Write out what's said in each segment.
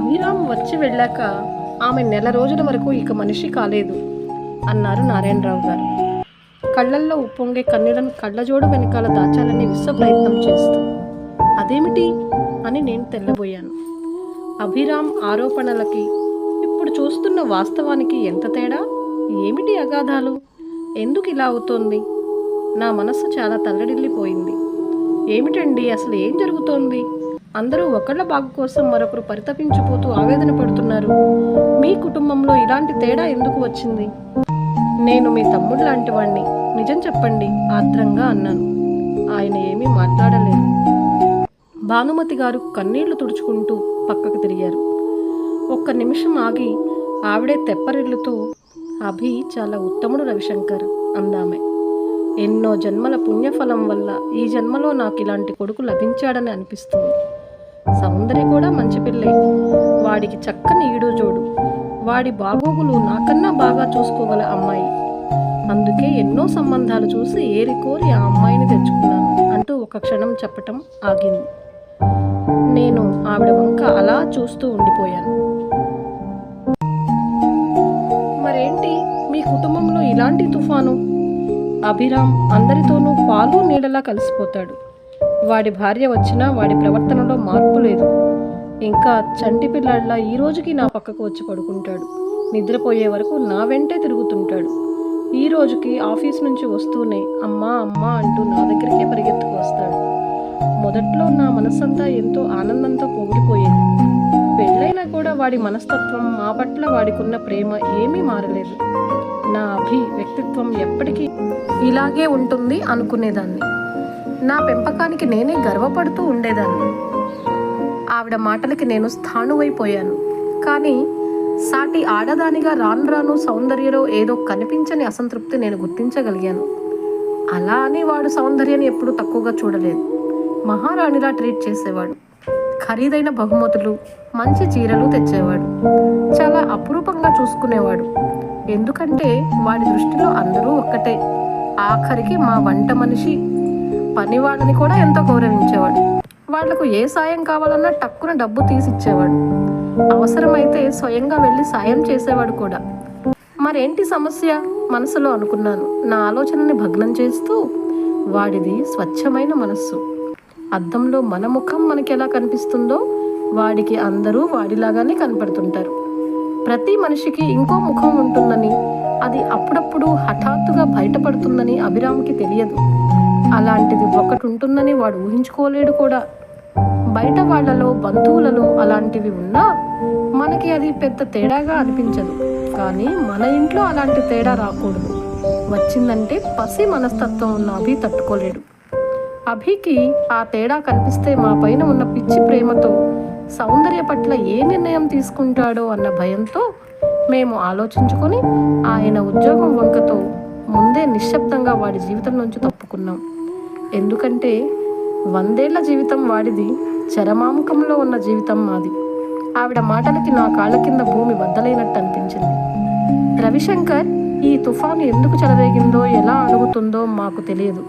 అభిరామ్ వచ్చి వెళ్ళాక ఆమె నెల రోజుల వరకు ఇక మనిషి కాలేదు అన్నారు నారాయణరావు గారు. కళ్ళల్లో ఉప్పొంగే కన్నీళ్లను కళ్ళజోడు వెనకాల దాచాలని విశ్వ ప్రయత్నం చేస్తూ. అదేమిటి అని నేను తెల్లబోయాను. అభిరామ్ ఆరోపణలకి ఇప్పుడు చూస్తున్న వాస్తవానికి ఎంత తేడా? ఏమిటి అగాధాలు? ఎందుకు ఇలా అవుతోంది? నా మనస్సు చాలా తల్లడిల్లిపోయింది. ఏమిటండి అసలు ఏం జరుగుతోంది? అందరూ ఒకళ్ళ బాగు కోసం మరొకరు పరితపించిపోతూ ఆవేదన పడుతున్నారు. మీ కుటుంబంలో ఇలాంటి తేడా ఎందుకు వచ్చింది? నేను మీ తమ్ముడు లాంటి వాణ్ణి, నిజం చెప్పండి ఆత్రంగా అన్నాను. ఆయన ఏమీ మాట్లాడలేదు. భానుమతి గారు కన్నీళ్లు తుడుచుకుంటూ పక్కకు తిరిగారు. ఒక్క నిమిషం ఆగి ఆవిడే తెప్పరిల్లుతూ, అభి చాలా ఉత్తముడు రవిశంకర్ అందామె. ఎన్నో జన్మల పుణ్యఫలం వల్ల ఈ జన్మలో నాకు ఇలాంటి కొడుకు లభించాడని అనిపిస్తుంది. సౌందర్య కూడా మంచి పిల్లే. వాడికి చక్కని ఈడు జోడు. వాడి బాగోగులు నాకన్నా బాగా చూసుకోగల అమ్మాయి. అందుకే ఎన్నో సంబంధాలు చూసి ఏరికోరి ఆ అమ్మాయిని తెచ్చుకున్నాను అంటూ ఒక క్షణం చెప్పటం ఆగింది. నేను ఆవిడ వంక అలా చూస్తూ ఉండిపోయాను. మరేంటి మీ కుటుంబంలో ఇలాంటి తుఫాను? అభిరామ్ అందరితోనూ పాలు నీడలా కలిసిపోతాడు. వాడి భార్య వచ్చినా వాడి ప్రవర్తనలో మార్పు లేదు. ఇంకా చంటి పిల్లాడిలా ఈ రోజుకి నా పక్కకు వచ్చి పడుకుంటాడు. నిద్రపోయే వరకు నా వెంటే తిరుగుతుంటాడు. ఈ రోజుకి ఆఫీస్ నుంచి వస్తూనే అమ్మా అమ్మా అంటూ నా దగ్గరికే పరిగెత్తుకు వస్తాడు. మొదట్లో నా మనస్సంతా ఎంతో ఆనందంతో పొగిడిపోయేది. పెళ్ళైనా కూడా వాడి మనస్తత్వం, మా పట్ల వాడికున్న ప్రేమ ఏమీ మారలేదు. నా అభి వ్యక్తిత్వం ఎప్పటికీ ఇలాగే ఉంటుంది అనుకునేదాన్ని. నా పెంపకానికి నేనే గర్వపడుతూ ఉండేదాన్ని. ఆవిడ మాటలకి నేను స్థాణువైపోయాను. కానీ సాటి ఆడదానిగా రాను రాను సౌందర్యలో ఏదో కనిపించని అసంతృప్తి నేను గుర్తించగలిగాను. అలా అని వాడు సౌందర్యాన్ని ఎప్పుడూ తక్కువగా చూడలేదు. మహారాణిలా ట్రీట్ చేసేవాడు. ఖరీదైన బహుమతులు, మంచి చీరలు తెచ్చేవాడు. చాలా అపురూపంగా చూసుకునేవాడు. ఎందుకంటే వాడి దృష్టిలో అందరూ ఒక్కటే. ఆఖరికి మా వంట మనిషి, పని వాళ్ళని కూడా ఎంతో గౌరవించేవాడు. వాళ్లకు ఏ సాయం కావాలన్నా టక్కున డబ్బు తీసిచ్చేవాడు. అవసరమైతే స్వయంగా వెళ్ళి సాయం చేసేవాడు కూడా. మరేంటి సమస్య మనసులో అనుకున్నాను. నా ఆలోచనని భగ్నం చేస్తూ, వాడిది స్వచ్ఛమైన మనస్సు. అద్దంలో మన ముఖం మనకి ఎలా కనిపిస్తుందో వాడికి అందరూ వాడిలాగానే కనపడుతుంటారు. ప్రతి మనిషికి ఇంకో ముఖం ఉంటుందని, అది అప్పుడప్పుడు హఠాత్తుగా బయటపడుతుందని అభిరామ్కి తెలియదు. అలాంటిది ఒకటి ఉంటుందని వాడు ఊహించుకోలేడు కూడా. బయట వాళ్లలో, బంధువులలో అలాంటివి ఉన్నా మనకి అది పెద్ద తేడాగా అనిపించదు. కానీ మన ఇంట్లో అలాంటి తేడా రాకూడదు. వచ్చిందంటే పసి మనస్తత్వం ఉన్న అభి తట్టుకోలేడు. అభికి ఆ తేడా కనిపిస్తే మా పైన ఉన్న పిచ్చి ప్రేమతో సౌందర్య పట్ల ఏ నిర్ణయం తీసుకుంటాడో అన్న భయంతో మేము ఆలోచించుకొని ఆయన ఉద్యోగం వంకతో ముందే నిశ్శబ్దంగా వాడి జీవితం నుంచి తప్పుకున్నాం. ఎందుకంటే 100 ఏళ్ల జీవితం వాడిది, చరమాముఖంలో ఉన్న జీవితం మాది. ఆవిడ మాటలకి నా కాళ్ళ కింద భూమి బద్దలైనట్టు అనిపించింది. రవిశంకర్ ఈ తుఫాను ఎందుకు చెలరేగిందో, ఎలా అణుగుతుందో మాకు తెలియదు.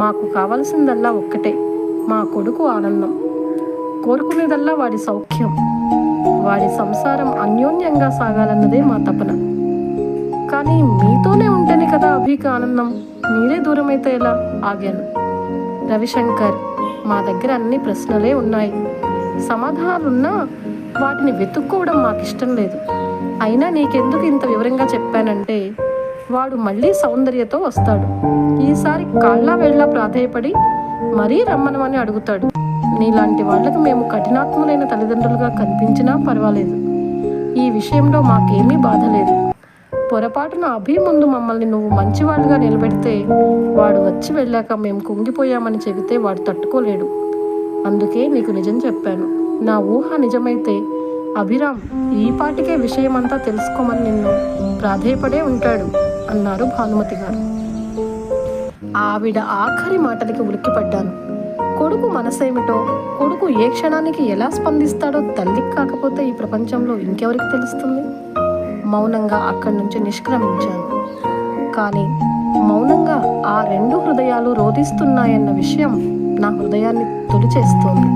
మాకు కావలసిందల్లా ఒక్కటే, మా కొడుకు ఆనందం. కోరుకునేదల్లా వాడి సౌఖ్యం. వాడి సంసారం అన్యోన్యంగా సాగాలన్నదే మా తపన. కానీ మీతోనే ఉంటేనే కదా అభికి ఆనందం. మీరే దూరమైతే ఎలా? ఆగాను. రవిశంకర్, మా దగ్గర అన్ని ప్రశ్నలే ఉన్నాయి. సమాధానాలున్నా వాటిని వెతుక్కోవడం మాకిష్టం లేదు. అయినా నీకెందుకు ఇంత వివరంగా చెప్పానంటే, వాడు మళ్ళీ సౌందర్యతో వస్తాడు. ఈసారి కాళ్ళ వేళ్ళ ప్రాధేయపడి మరీ రమ్మనమని అడుగుతాడు. నీలాంటి వాళ్లకు మేము కఠినాత్ములైన తల్లిదండ్రులుగా కనిపించినా పర్వాలేదు. ఈ విషయంలో మాకేమీ బాధ లేదు. పొరపాటున అభి ముందు మమ్మల్ని నువ్వు మంచివాళ్ళుగా నిలబెడితే, వాడు వచ్చి వెళ్ళాక మేము కుంగిపోయామని చెబితే వాడు తట్టుకోలేడు. అందుకే నీకు నిజం చెప్పాను. నా ఊహ నిజమైతే అభిరామ్ ఈ పాటికే విషయమంతా తెలుసుకోమని నిన్ను ప్రాధేయపడే ఉంటాడు అన్నారు భానుమతి గారు. ఆవిడ ఆఖరి మాటలకి ఉలిక్కిపడ్డాను. కొడుకు మనసేమిటో, కొడుకు ఏ క్షణానికి ఎలా స్పందిస్తాడో తల్లికి కాకపోతే ఈ ప్రపంచంలో ఇంకెవరికి తెలుస్తుంది? మౌనంగా అక్కడి నుంచి నిష్క్రమించాను. కానీ మౌనంగా ఆ 2 హృదయాలు రోధిస్తున్నాయన్న విషయం నా హృదయాన్ని తొలిచేస్తోంది.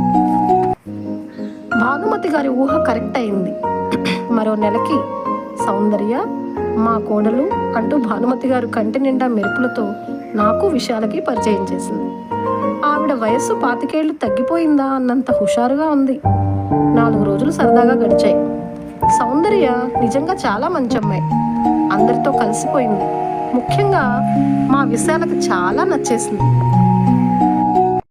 భానుమతి గారి ఊహ కరెక్ట్ అయింది. మరో నెలకి సౌందర్య మా కోడలు అంటూ భానుమతి గారు కంటి నిండా మెరుపులతో నాకు విశాలకి పరిచయం చేసింది. ఆవిడ వయస్సు 25 తగ్గిపోయిందా అన్నంత హుషారుగా ఉంది. 4 రోజులు సరదాగా గడిచాయి. సౌందర్య నిజంగా చాలా మంచి అమ్మాయి. అందరితో కలిసిపోయింది. ముఖ్యంగా మా విశాలకు చాలా నచ్చేసింది.